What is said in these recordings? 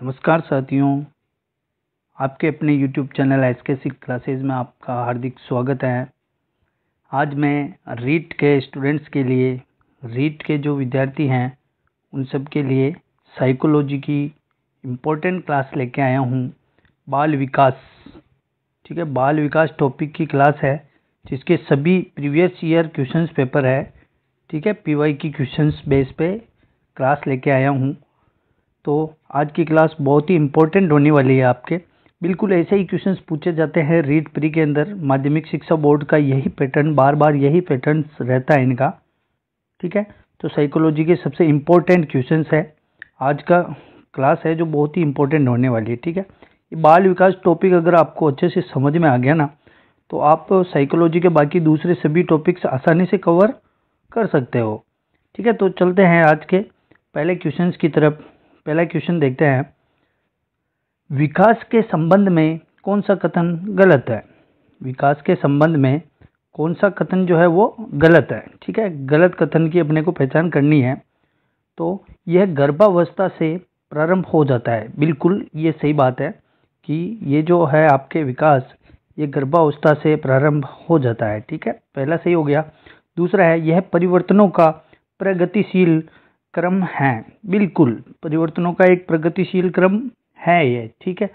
नमस्कार साथियों, आपके अपने YouTube चैनल एसकेसी क्लासेस में आपका हार्दिक स्वागत है। आज मैं रीट के स्टूडेंट्स के लिए, रीट के जो विद्यार्थी हैं उन सब के लिए साइकोलॉजी की इम्पोर्टेंट क्लास लेके आया हूँ। बाल विकास, ठीक है, बाल विकास टॉपिक की क्लास है जिसके सभी प्रीवियस ईयर क्वेश्चंस पेपर है, ठीक है, पीवाई की क्वेश्चंस बेस पे क्लास लेके आया हूँ। तो आज की क्लास बहुत ही इम्पोर्टेंट होने वाली है आपके। बिल्कुल ऐसे ही क्वेश्चंस पूछे जाते हैं रीट प्री के अंदर। माध्यमिक शिक्षा बोर्ड का यही पैटर्न, बार बार यही पैटर्न रहता है इनका, ठीक है। तो साइकोलॉजी के सबसे इम्पोर्टेंट क्वेश्चंस है आज का क्लास है जो बहुत ही इम्पोर्टेंट होने वाली है, ठीक है। ये बाल विकास टॉपिक अगर आपको अच्छे से समझ में आ गया ना, तो आप साइकोलॉजी के बाकी दूसरे सभी टॉपिक्स आसानी से कवर कर सकते हो, ठीक है। तो चलते हैं आज के पहले क्वेश्चन की तरफ। पहला क्वेश्चन देखते हैं, विकास के संबंध में कौन सा कथन गलत है। विकास के संबंध में कौन सा कथन जो है वो गलत है, ठीक है। गलत कथन की अपने को पहचान करनी है। तो यह गर्भावस्था से प्रारंभ हो जाता है। बिल्कुल ये सही बात है कि ये जो है आपके विकास, ये गर्भावस्था से प्रारंभ हो जाता है, ठीक है। पहला सही हो गया। दूसरा है, यह परिवर्तनों का प्रगतिशील क्रम है। बिल्कुल परिवर्तनों का एक प्रगतिशील क्रम है ये, ठीक है।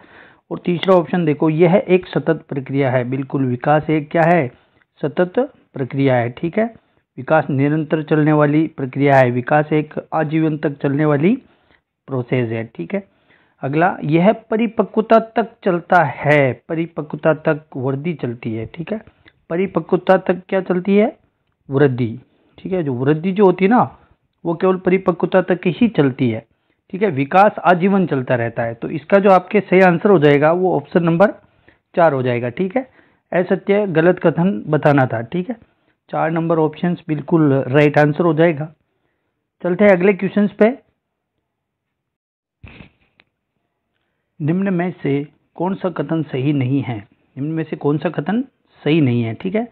और तीसरा ऑप्शन देखो, यह एक सतत प्रक्रिया है। बिल्कुल विकास एक क्या है, सतत प्रक्रिया है, ठीक है। विकास निरंतर चलने वाली प्रक्रिया है। विकास एक आजीवन तक चलने वाली प्रोसेस है, ठीक है। अगला, यह परिपक्वता तक चलता है। परिपक्वता तक वृद्धि चलती है, ठीक है। परिपक्वता तक क्या चलती है, वृद्धि, ठीक है। जो वृद्धि जो होती है ना, वो केवल परिपक्वता तक ही चलती है, ठीक है। विकास आजीवन चलता रहता है। तो इसका जो आपके सही आंसर हो जाएगा वो ऑप्शन नंबर 4 हो जाएगा, ठीक है। असत्य गलत कथन बताना था, ठीक है। 4 नंबर ऑप्शन बिल्कुल राइट आंसर हो जाएगा। चलते हैं अगले क्वेश्चन पे। निम्न में से कौन सा कथन सही नहीं है। निम्न में से कौन सा कथन सही नहीं है, ठीक है।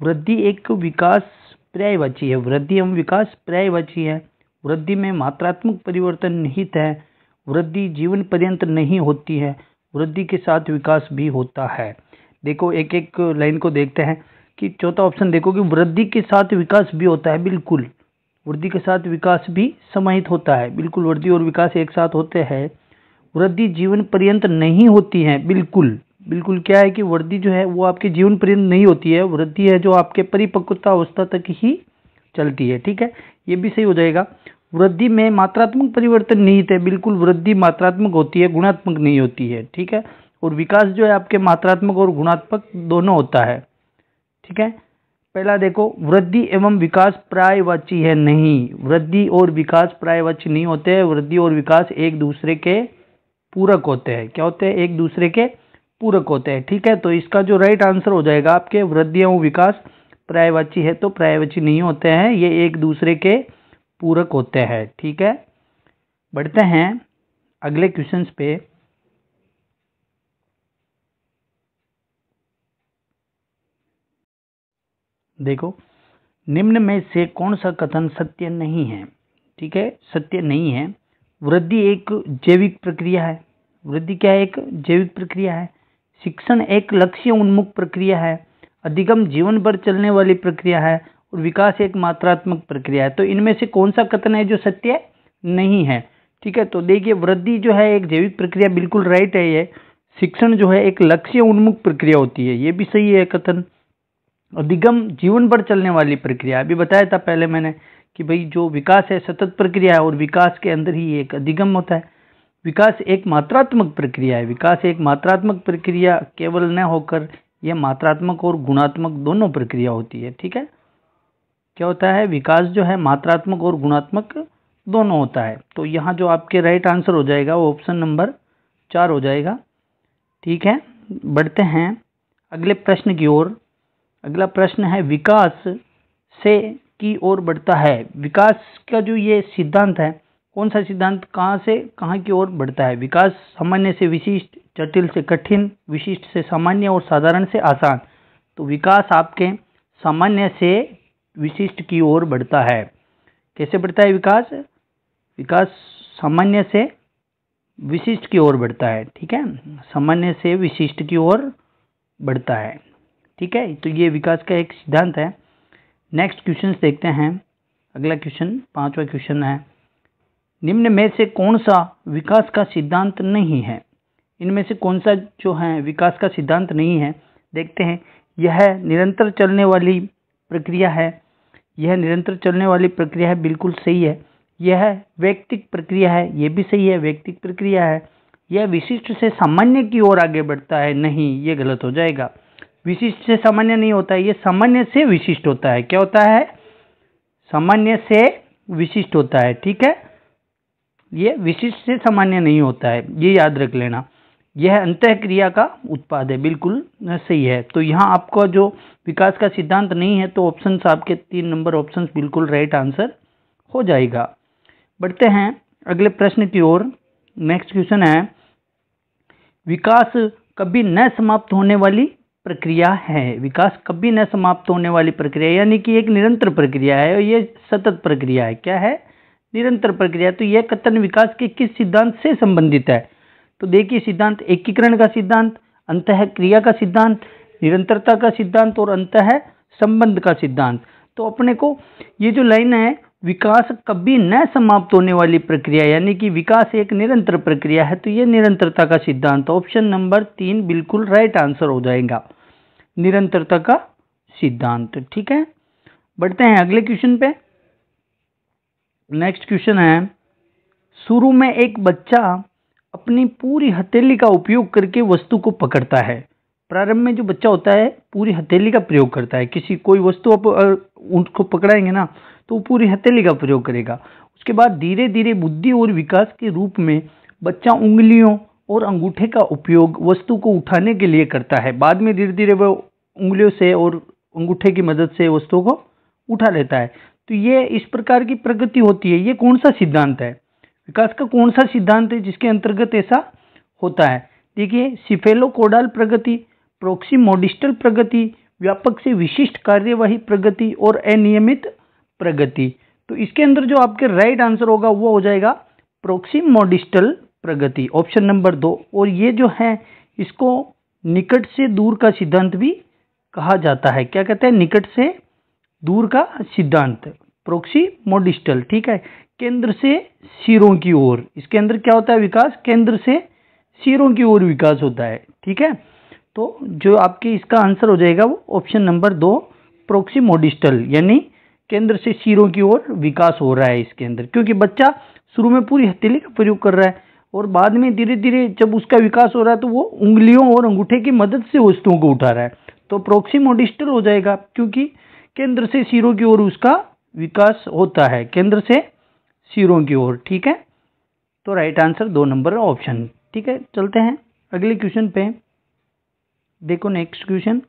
वृद्धि एक विकास पर्यायवाची है। वृद्धि एवं विकास पर्यायवाची है। वृद्धि में मात्रात्मक परिवर्तन निहित है। वृद्धि जीवन पर्यंत नहीं होती है। वृद्धि के साथ विकास भी होता है। देखो एक एक लाइन को देखते हैं कि चौथा ऑप्शन देखो कि वृद्धि के साथ विकास भी होता है। बिल्कुल वृद्धि के साथ विकास भी समाहित होता है। बिल्कुल वृद्धि और विकास एक साथ होते हैं। वृद्धि जीवन पर्यंत नहीं होती है। बिल्कुल बिल्कुल क्या है कि वृद्धि जो है वो आपके जीवन पर्यंत नहीं होती है। वृद्धि है जो आपके परिपक्वता अवस्था तक ही चलती है, ठीक है। ये भी सही हो जाएगा। वृद्धि में मात्रात्मक परिवर्तन निहित है। बिल्कुल वृद्धि मात्रात्मक होती है, गुणात्मक नहीं होती है, ठीक है। और विकास जो है आपके मात्रात्मक और गुणात्मक दोनों होता है, ठीक है। पहला देखो, वृद्धि एवं विकास पर्यायवाची है। नहीं, वृद्धि और विकास पर्यायवाची नहीं होते हैं। वृद्धि और विकास एक दूसरे के पूरक होते हैं। क्या होते हैं, एक दूसरे के पूरक होते हैं, ठीक है। तो इसका जो राइट आंसर हो जाएगा आपके, वृद्धि एवं विकास पर्यायवाची है तो पर्यायवाची नहीं होते हैं, ये एक दूसरे के पूरक होते हैं, ठीक है। बढ़ते हैं अगले क्वेश्चन पे। देखो, निम्न में से कौन सा कथन सत्य नहीं है, ठीक है, सत्य नहीं है। वृद्धि एक जैविक प्रक्रिया है। वृद्धि क्या है, एक जैविक प्रक्रिया है। शिक्षण एक लक्ष्य उन्मुख प्रक्रिया है। अधिगम जीवन भर चलने वाली प्रक्रिया है। और विकास एक मात्रात्मक प्रक्रिया है। तो इनमें से कौन सा कथन है जो सत्य नहीं है, ठीक है। तो देखिए, वृद्धि जो है एक जैविक प्रक्रिया, बिल्कुल राइट है ये। शिक्षण जो है एक लक्ष्य उन्मुख प्रक्रिया होती है, ये भी सही है कथन। अधिगम जीवन भर चलने वाली प्रक्रिया, अभी बताया था पहले मैंने कि भाई जो विकास है सतत प्रक्रिया है और विकास के अंदर ही एक अधिगम होता है। विकास एक मात्रात्मक प्रक्रिया है। विकास एक मात्रात्मक प्रक्रिया केवल न होकर यह मात्रात्मक और गुणात्मक दोनों प्रक्रिया होती है, ठीक है। क्या होता है, विकास जो है मात्रात्मक और गुणात्मक दोनों होता है। तो यहाँ जो आपके राइट आंसर हो जाएगा वो ऑप्शन नंबर 4 हो जाएगा, ठीक है। बढ़ते हैं अगले प्रश्न की ओर। अगला प्रश्न है, विकास से की ओर बढ़ता है। विकास का जो ये सिद्धांत है, कौन सा सिद्धांत, कहाँ से कहाँ की ओर बढ़ता है। विकास सामान्य से विशिष्ट, जटिल से कठिन, विशिष्ट से सामान्य और साधारण से आसान। तो विकास आपके सामान्य से विशिष्ट की ओर बढ़ता है। कैसे बढ़ता है विकास, विकास सामान्य से विशिष्ट की ओर बढ़ता है। ठीक है, सामान्य से विशिष्ट की ओर बढ़ता है। ठीक है, तो ये विकास का एक सिद्धांत है। नेक्स्ट क्वेश्चन देखते हैं। अगला क्वेश्चन 5वां क्वेश्चन है, निम्न में से कौन सा विकास का सिद्धांत नहीं है? इनमें से कौन सा जो है विकास का सिद्धांत नहीं है, देखते हैं। यह निरंतर चलने वाली प्रक्रिया है। यह निरंतर चलने वाली प्रक्रिया है, बिल्कुल सही है। यह वैयक्तिक प्रक्रिया है, यह भी सही है, वैयक्तिक प्रक्रिया है। यह विशिष्ट से सामान्य की ओर आगे बढ़ता है, नहीं, ये गलत हो जाएगा। विशिष्ट से सामान्य नहीं होता है, ये सामान्य से विशिष्ट होता है। क्या होता है? सामान्य से विशिष्ट होता है। ठीक है, ये विशिष्ट से सामान्य नहीं होता है, ये याद रख लेना। यह अंतःक्रिया का उत्पाद है, बिल्कुल सही है। तो यहाँ आपका जो विकास का सिद्धांत नहीं है, तो ऑप्शन आपके 3 नंबर ऑप्शन बिल्कुल राइट आंसर हो जाएगा। बढ़ते हैं अगले प्रश्न की ओर। नेक्स्ट क्वेश्चन है, विकास कभी न समाप्त होने वाली प्रक्रिया है। विकास कभी न समाप्त होने वाली प्रक्रिया, यानी कि एक निरंतर प्रक्रिया है और ये सतत प्रक्रिया है। क्या है? निरंतर प्रक्रिया। तो यह कथन विकास के किस सिद्धांत से संबंधित है? तो देखिए, सिद्धांत एकीकरण का सिद्धांत, अंतःक्रिया का सिद्धांत, निरंतरता का सिद्धांत और अंतः संबंध का सिद्धांत। तो अपने को ये जो लाइन है, विकास कभी न समाप्त होने वाली प्रक्रिया, यानी कि विकास एक निरंतर प्रक्रिया है, तो ये निरंतरता का सिद्धांत, ऑप्शन नंबर 3 बिल्कुल राइट आंसर हो जाएगा, निरंतरता का सिद्धांत। ठीक है, बढ़ते हैं अगले क्वेश्चन पे। नेक्स्ट क्वेश्चन है, शुरू में एक बच्चा अपनी पूरी हथेली का उपयोग करके वस्तु को पकड़ता है। प्रारंभ में जो बच्चा होता है पूरी हथेली का प्रयोग करता है। किसी कोई वस्तु आप उसको पकड़ाएंगे ना, तो वो पूरी हथेली का प्रयोग करेगा। उसके बाद धीरे धीरे बुद्धि और विकास के रूप में बच्चा उंगलियों और अंगूठे का उपयोग वस्तु को उठाने के लिए करता है। बाद में धीरे धीरे वो उंगलियों से और अंगूठे की मदद से वस्तुओं को उठा लेता है। तो ये इस प्रकार की प्रगति होती है। ये कौन सा सिद्धांत है? विकास का कौन सा सिद्धांत है जिसके अंतर्गत ऐसा होता है? देखिए, सिफेलोकोडाल प्रगति, प्रोक्सीमोडिस्टल प्रगति, व्यापक से विशिष्ट कार्यवाही प्रगति और अनियमित प्रगति। तो इसके अंदर जो आपके राइट आंसर होगा वो हो जाएगा प्रोक्सीमोडिस्टल प्रगति, ऑप्शन नंबर 2। और ये जो है इसको निकट से दूर का सिद्धांत भी कहा जाता है। क्या कहते हैं? निकट से दूर का सिद्धांत, प्रोक्सीमोडिस्टल। ठीक है, केंद्र से सिरों की ओर, इसके अंदर क्या होता है? विकास केंद्र से सिरों की ओर विकास होता है। ठीक है, तो जो आपके इसका आंसर हो जाएगा वो ऑप्शन नंबर 2 प्रोक्सीमोडिस्टल, यानी केंद्र से सिरों की ओर विकास हो रहा है इसके अंदर, क्योंकि बच्चा शुरू में पूरी हथेली का प्रयोग कर रहा है और बाद में धीरे धीरे जब उसका विकास हो रहा है तो वो उंगलियों और अंगूठे की मदद से वस्तुओं को उठा रहा है। तो प्रोक्सीमोडिस्टल हो जाएगा, क्योंकि केंद्र से सिरों की ओर उसका विकास होता है, केंद्र से सिरों की ओर। ठीक है, तो राइट आंसर 2 नंबर ऑप्शन। ठीक है, चलते हैं अगले क्वेश्चन पे। देखो नेक्स्ट क्वेश्चन,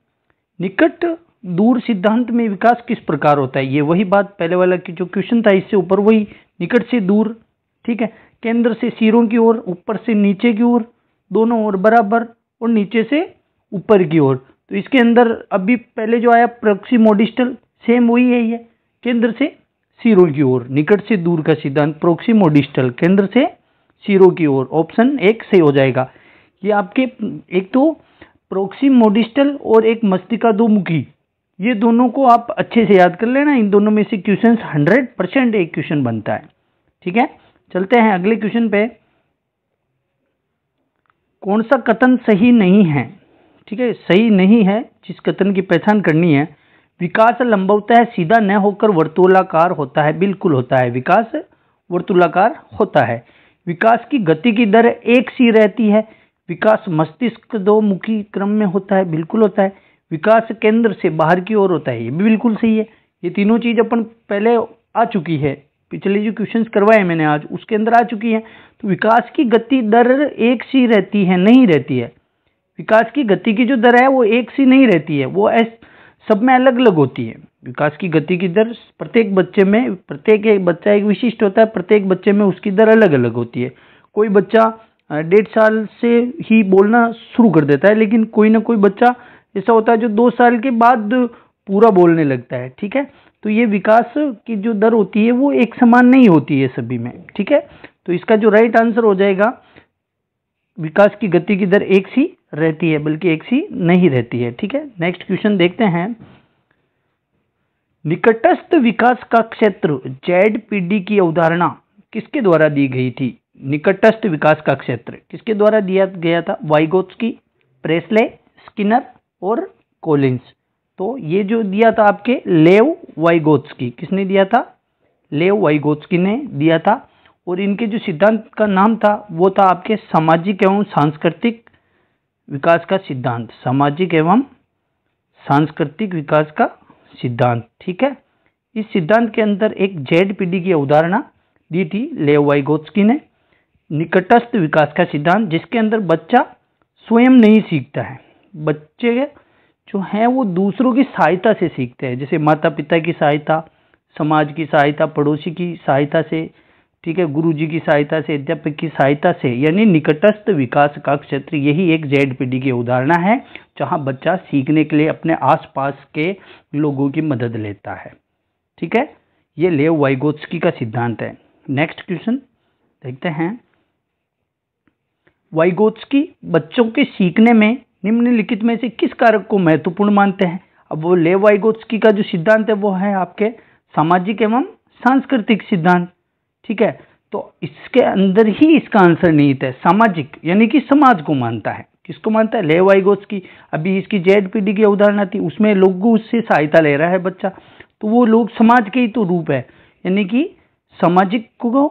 निकट दूर सिद्धांत में विकास किस प्रकार होता है? ये वही बात पहले वाला की जो क्वेश्चन था इससे ऊपर, वही निकट से दूर। ठीक है, केंद्र से सिरों की ओर, ऊपर से नीचे की ओर, दोनों ओर बराबर और नीचे से ऊपर की ओर। तो इसके अंदर अभी पहले जो आया प्रोक्सीमोडिस्टल, सेम वही है, ये केंद्र से सिरों की ओर, निकट से दूर का सिद्धांत प्रोक्सीमोडिस्टल, केंद्र से सिरों की ओर, ऑप्शन 1 सही हो जाएगा। ये आपके एक तो प्रोक्सीमोडिस्टल और एक मस्तिष्काधोमुखी, ये दोनों को आप अच्छे से याद कर लेना। इन दोनों में से क्वेश्चन 100% एक क्वेश्चन बनता है। ठीक है, चलते हैं अगले क्वेश्चन पे। कौन सा कथन सही नहीं है? ठीक है, सही नहीं है जिस कथन की पहचान करनी है। विकास लंबवतः सीधा न होकर वर्तुलाकार होता है, बिल्कुल होता है, विकास वर्तुलाकार होता है। विकास की गति की दर एक सी रहती है। विकास मस्तिष्काधोमुखी क्रम में होता है, बिल्कुल होता है। विकास केंद्र से बाहर की ओर होता है, ये भी बिल्कुल सही है। ये तीनों चीज अपन पहले आ चुकी है, पिछले जो क्वेश्चंस करवाए मैंने आज उसके अंदर आ चुकी है। तो विकास की गति दर एक सी रहती है, नहीं रहती है। विकास की गति की जो दर है वो एक सी नहीं रहती है, वो सब में अलग अलग होती है। विकास की गति की दर प्रत्येक बच्चे में, प्रत्येक एक बच्चा एक विशिष्ट होता है, प्रत्येक बच्चे में उसकी दर अलग अलग होती है। कोई बच्चा 1.5 साल से ही बोलना शुरू कर देता है, लेकिन कोई ना कोई बच्चा ऐसा होता है जो 2 साल के बाद पूरा बोलने लगता है। ठीक है, तो ये विकास की जो दर होती है वो एक समान नहीं होती है सभी में। ठीक है, तो इसका जो राइट आंसर हो जाएगा विकास की गति की दर एक सी रहती है, बल्कि एक सी नहीं रहती है। ठीक है, नेक्स्ट क्वेश्चन देखते हैं। निकटस्थ विकास का क्षेत्र ZPD की अवधारणा किसके द्वारा दी गई थी? निकटस्थ विकास का क्षेत्र किसके द्वारा दिया गया था? वाइगोत्स्की, प्रेस्ले, स्किनर और कोलिंस। तो ये जो दिया था आपके लेव वाइगोत्स्की, किसने दिया था? लेव वाइगोत्स्की ने दिया था। और इनके जो सिद्धांत का नाम था वो था आपके सामाजिक एवं सांस्कृतिक विकास का सिद्धांत, सामाजिक एवं सांस्कृतिक विकास का सिद्धांत। ठीक है, इस सिद्धांत के अंदर एक ZPD की अवधारणा दी थी लेव वाइगोत्स्की ने। निकटस्थ विकास का सिद्धांत, जिसके अंदर बच्चा स्वयं नहीं सीखता है, बच्चे जो हैं वो दूसरों की सहायता से सीखते हैं, जैसे माता पिता की सहायता, समाज की सहायता, पड़ोसी की सहायता से, ठीक है, गुरुजी की सहायता से, अध्यापक की सहायता से। यानी निकटस्थ विकास का क्षेत्र यही एक ZPD की उदाहरण है, जहां बच्चा सीखने के लिए अपने आसपास के लोगों की मदद लेता है। ठीक है, ये लेव वाइगोत्स्की का सिद्धांत है। नेक्स्ट क्वेश्चन देखते हैं। वाइगोत्स्की बच्चों के सीखने में निम्नलिखित में से किस कारक को महत्वपूर्ण मानते हैं? अब वो लेव वाइगोत्स्की का जो सिद्धांत है वो है आपके सामाजिक एवं सांस्कृतिक सिद्धांत। ठीक है, तो इसके अंदर ही इसका आंसर निहित है, सामाजिक, यानी कि समाज को मानता है। किसको मानता है? लेव वाइगोत्स्की। अभी इसकी ZPD की अवधारणा थी, उसमें लोगों उससे सहायता ले रहा है बच्चा, तो वो लोग समाज के ही तो रूप है, यानी कि सामाजिक को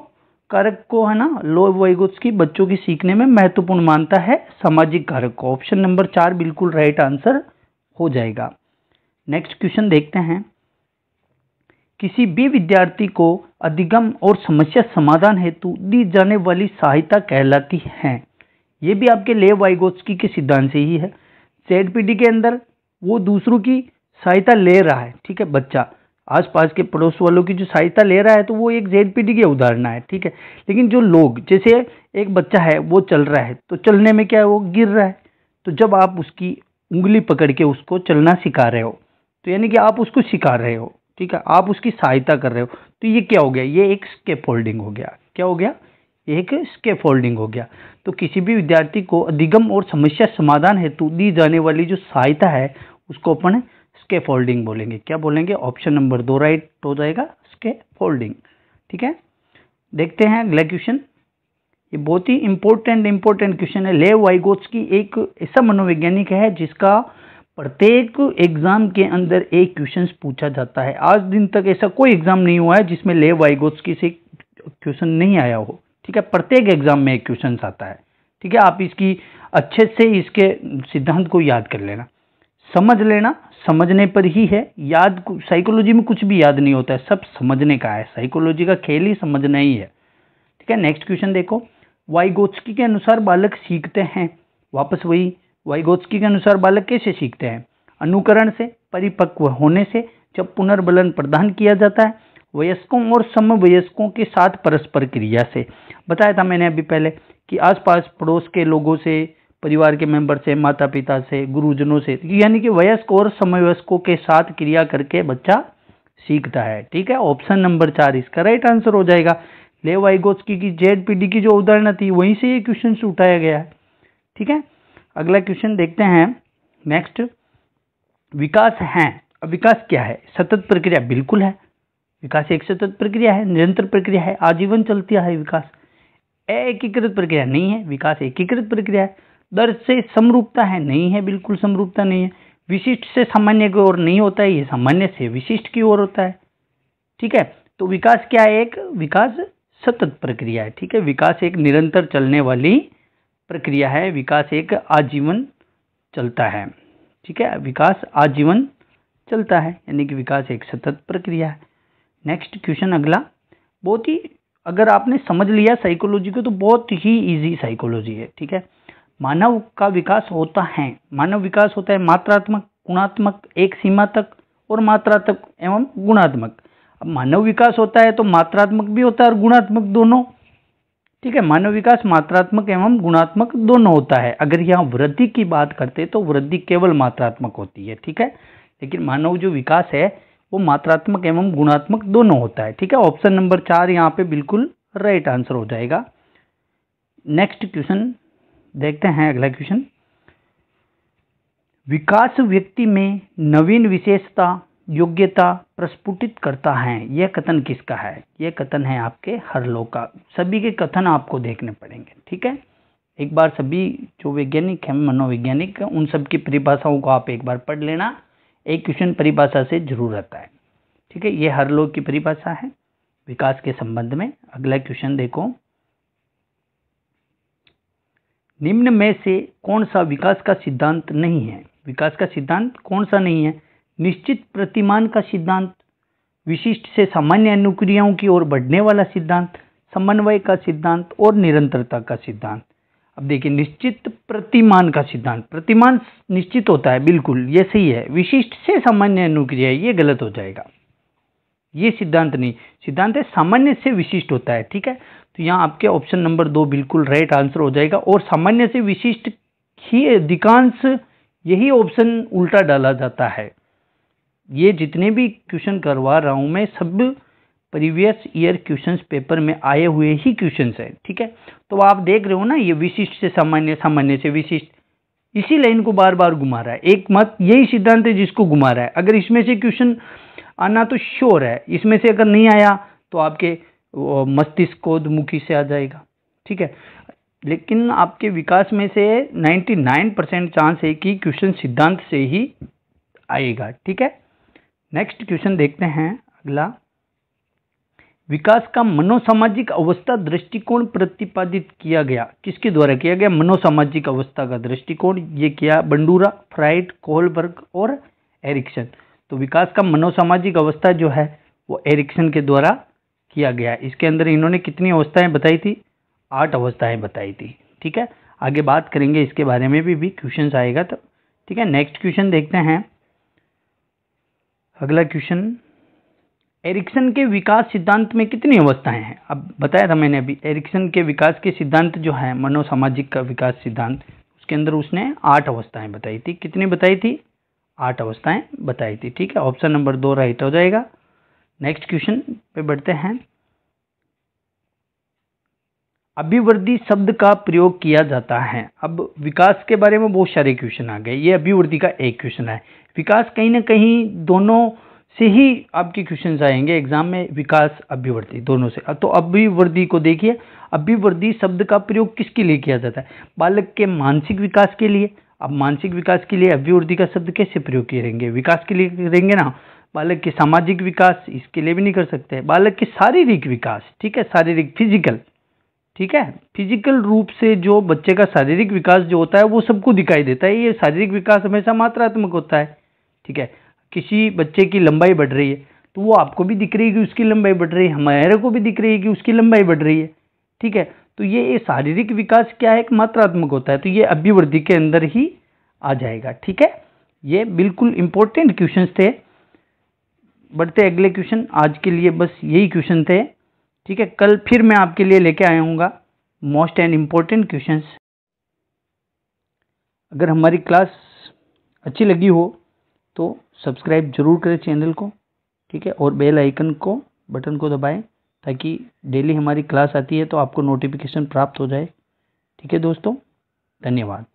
कारक को, है ना, लेव वाइगोत्स्की बच्चों की सीखने में महत्वपूर्ण मानता है सामाजिक कारक को। ऑप्शन नंबर 4 बिल्कुल राइट आंसर हो जाएगा। नेक्स्ट क्वेश्चन देखते हैं। किसी भी विद्यार्थी को अधिगम और समस्या समाधान हेतु दी जाने वाली सहायता कहलाती है। ये भी आपके लेव वाइगोत्स्की के सिद्धांत से ही है। ZPD के अंदर वो दूसरों की सहायता ले रहा है, ठीक है, बच्चा आसपास के पड़ोस वालों की जो सहायता ले रहा है, तो वो एक ZPD की उदाहरण है। ठीक है, लेकिन जो लोग, जैसे एक बच्चा है वो चल रहा है, तो चलने में क्या है, वो गिर रहा है, तो जब आप उसकी उंगली पकड़ के उसको चलना सिखा रहे हो, तो यानी कि आप उसको सिखा रहे हो, ठीक है, आप उसकी सहायता कर रहे हो, तो ये क्या हो गया? ये एक स्कैफोल्डिंग हो गया। क्या हो गया? एक स्कैफोल्डिंग हो गया। तो किसी भी विद्यार्थी को अधिगम और समस्या समाधान हेतु दी जाने वाली जो सहायता है उसको अपन स्कैफोल्डिंग बोलेंगे। क्या बोलेंगे? ऑप्शन नंबर 2 राइट हो जाएगा, स्कैफोल्डिंग। ठीक है, देखते हैं अगला क्वेश्चन। ये बहुत ही इंपॉर्टेंट क्वेश्चन है। लेव वाइगोत्स्की एक ऐसा मनोवैज्ञानिक है जिसका प्रत्येक एग्जाम के अंदर एक क्वेश्चन पूछा जाता है। आज दिन तक ऐसा कोई एग्जाम नहीं हुआ है जिसमें लेव वाइगोत्स्की से क्वेश्चन नहीं आया हो। ठीक है, प्रत्येक एग्जाम में एक क्वेश्चन आता है। ठीक है, आप इसकी अच्छे से इसके सिद्धांत को याद कर लेना, समझ लेना, समझने पर ही है। याद, साइकोलॉजी में कुछ भी याद नहीं होता है, सब समझने का है। साइकोलॉजी का खेल ही समझना ही है। ठीक है, नेक्स्ट क्वेश्चन देखो। वाइगोत्स्की के अनुसार बालक सीखते हैं, वापस वही, वाइगोत्स्की के अनुसार बालक कैसे सीखते हैं? अनुकरण से, परिपक्व होने से, जब पुनर्बलन प्रदान किया जाता है, वयस्कों और समवयस्कों के साथ परस्पर क्रिया से। बताया था मैंने अभी पहले कि आसपास पड़ोस के लोगों से, परिवार के मेंबर से, माता पिता से, गुरुजनों से, यानी कि वयस्क और समवयस्कों के साथ क्रिया करके बच्चा सीखता है। ठीक है, ऑप्शन नंबर 4 इसका राइट आंसर हो जाएगा। लेव वाइगोत्स्की की ZPD की जो उदाहरण थी वहीं से ये क्वेश्चन उठाया गया है। ठीक है, अगला क्वेश्चन देखते हैं। नेक्स्ट, विकास है। अब विकास क्या है? सतत प्रक्रिया। बिल्कुल है, विकास एक सतत प्रक्रिया है, निरंतर प्रक्रिया है, आजीवन चलती है विकास। एकीकृत प्रक्रिया नहीं है, विकास एकीकृत प्रक्रिया है। दर से समरूपता है? नहीं है, बिल्कुल समरूपता नहीं है। विशिष्ट से सामान्य की ओर नहीं होता है, ये सामान्य से विशिष्ट की ओर होता है। ठीक है, तो विकास क्या है? एक विकास सतत प्रक्रिया है। ठीक है, विकास एक निरंतर चलने वाली प्रक्रिया है, विकास एक आजीवन चलता है। ठीक है, विकास आजीवन चलता है, यानी कि विकास एक सतत प्रक्रिया है। नेक्स्ट क्वेश्चन अगला, बहुत ही, अगर आपने समझ लिया साइकोलॉजी को तो बहुत ही इजी साइकोलॉजी है। ठीक है, मानव का विकास होता है, मानव विकास होता है मात्रात्मक, गुणात्मक, एक सीमा तक, और मात्रात्मक एवं गुणात्मक। अब मानव विकास होता है तो मात्रात्मक भी होता है और गुणात्मक दोनों। ठीक है, मानव विकास मात्रात्मक एवं गुणात्मक दोनों होता है। अगर यहाँ वृद्धि की बात करते तो वृद्धि केवल मात्रात्मक होती है। ठीक है, लेकिन मानव जो विकास है वो मात्रात्मक एवं गुणात्मक दोनों होता है। ठीक है, ऑप्शन नंबर 4 यहाँ पे बिल्कुल राइट आंसर हो जाएगा। नेक्स्ट क्वेश्चन देखते हैं अगला क्वेश्चन। विकास व्यक्ति में नवीन विशेषता योग्यता प्रस्फुटित करता है, यह कथन किसका है? यह कथन है आपके हर्लो का। सभी के कथन आपको देखने पड़ेंगे, ठीक है। एक बार सभी जो वैज्ञानिक हैं, मनोवैज्ञानिक, उन सब की परिभाषाओं को आप एक बार पढ़ लेना। एक क्वेश्चन परिभाषा से जरूर आता है, ठीक है। ये हर्लो की परिभाषा है विकास के संबंध में। अगला क्वेश्चन देखो, निम्न में से कौन सा विकास का सिद्धांत नहीं है? विकास का सिद्धांत कौन सा नहीं है? निश्चित प्रतिमान का सिद्धांत, विशिष्ट से सामान्य अनुक्रियाओं की ओर बढ़ने वाला सिद्धांत, समन्वय का सिद्धांत और निरंतरता का सिद्धांत। अब देखिए, निश्चित प्रतिमान का सिद्धांत, प्रतिमान निश्चित होता है, बिल्कुल ये सही है। विशिष्ट से सामान्य अनुक्रिया, ये गलत हो जाएगा, ये सिद्धांत नहीं। सिद्धांत है सामान्य से विशिष्ट होता है, ठीक है। तो यहाँ आपके ऑप्शन नंबर 2 बिल्कुल राइट आंसर हो जाएगा। और सामान्य से विशिष्ट ही अधिकांश यही ऑप्शन उल्टा डाला जाता है। ये जितने भी क्वेश्चन करवा रहा हूं मैं, सब प्रीवियस ईयर क्वेश्चंस पेपर में आए हुए ही क्वेश्चंस है, ठीक है। तो आप देख रहे हो ना, ये विशिष्ट से सामान्य, सामान्य से विशिष्ट, इसी लाइन को बार बार घुमा रहा है। एक मत यही सिद्धांत है जिसको घुमा रहा है। अगर इसमें से क्वेश्चन आना तो श्योर है, इसमें से अगर नहीं आया तो आपके मस्तिष्कोद्मुखी से आ जाएगा, ठीक है। लेकिन आपके विकास में से 99% चांस है कि क्वेश्चन सिद्धांत से ही आएगा, ठीक है। नेक्स्ट क्वेश्चन देखते हैं अगला। विकास का मनोसामाजिक अवस्था दृष्टिकोण प्रतिपादित किया गया, किसके द्वारा किया गया? मनोसामाजिक अवस्था का दृष्टिकोण ये किया बंडूरा, फ्राइड, कोहलबर्ग और एरिक्सन। तो विकास का मनोसामाजिक अवस्था जो है वो एरिक्सन के द्वारा किया गया। इसके अंदर इन्होंने कितनी अवस्थाएं बताई थी? 8 अवस्थाएं बताई थी, ठीक है। आगे बात करेंगे इसके बारे में भी क्वेश्चन आएगा तो, ठीक है। नेक्स्ट क्वेश्चन देखते हैं अगला क्वेश्चन। एरिक्सन के विकास सिद्धांत में कितनी अवस्थाएं हैं? अब बताया था मैंने अभी, एरिक्सन के विकास के सिद्धांत जो है मनोसामाजिक का विकास सिद्धांत, उसके अंदर उसने 8 अवस्थाएं बताई थी। कितनी बताई थी? 8 अवस्थाएं बताई थी, ठीक है। ऑप्शन नंबर 2 राइट हो जाएगा। नेक्स्ट क्वेश्चन पे बढ़ते हैं। अभिवृद्धि शब्द का प्रयोग किया जाता है। अब विकास के बारे में बहुत सारे क्वेश्चन आ गए, ये अभिवृद्धि का एक क्वेश्चन है। विकास कहीं ना कहीं दोनों से ही आपके क्वेश्चंस आएंगे एग्जाम में, विकास अभिवृद्धि दोनों से। तो अभिवृद्धि को देखिए, अभिवृद्धि शब्द का प्रयोग किसके लिए किया जाता है? बालक के मानसिक विकास के लिए। अब मानसिक विकास के लिए अभिवृद्धि का शब्द कैसे प्रयोग करेंगे? विकास के लिए करेंगे ना। बालक के सामाजिक विकास, इसके लिए भी नहीं कर सकते। बालक के शारीरिक विकास, ठीक है, शारीरिक, फिजिकल, ठीक है, फिजिकल रूप से जो बच्चे का शारीरिक विकास जो होता है वो सबको दिखाई देता है। ये शारीरिक विकास हमेशा मात्रात्मक होता है, ठीक है। किसी बच्चे की लंबाई बढ़ रही है तो वो आपको भी दिख रही है कि उसकी लंबाई बढ़ रही है, हमारे को भी दिख रही है कि उसकी लंबाई बढ़ रही है, ठीक है। तो ये शारीरिक विकास क्या है? एक मात्रात्मक होता है, तो ये अभिवृद्धि के अंदर ही आ जाएगा, ठीक है। ये बिल्कुल इंपॉर्टेंट क्वेश्चन थे। बढ़ते अगले क्वेश्चन, आज के लिए बस यही क्वेश्चन थे, ठीक है। कल फिर मैं आपके लिए लेके आया हूँगा मोस्ट एंड इम्पोर्टेंट क्वेश्चंस। अगर हमारी क्लास अच्छी लगी हो तो सब्सक्राइब जरूर करें चैनल को, ठीक है, और बेल आइकन को, बटन को दबाएं ताकि डेली हमारी क्लास आती है तो आपको नोटिफिकेशन प्राप्त हो जाए, ठीक है दोस्तों। धन्यवाद।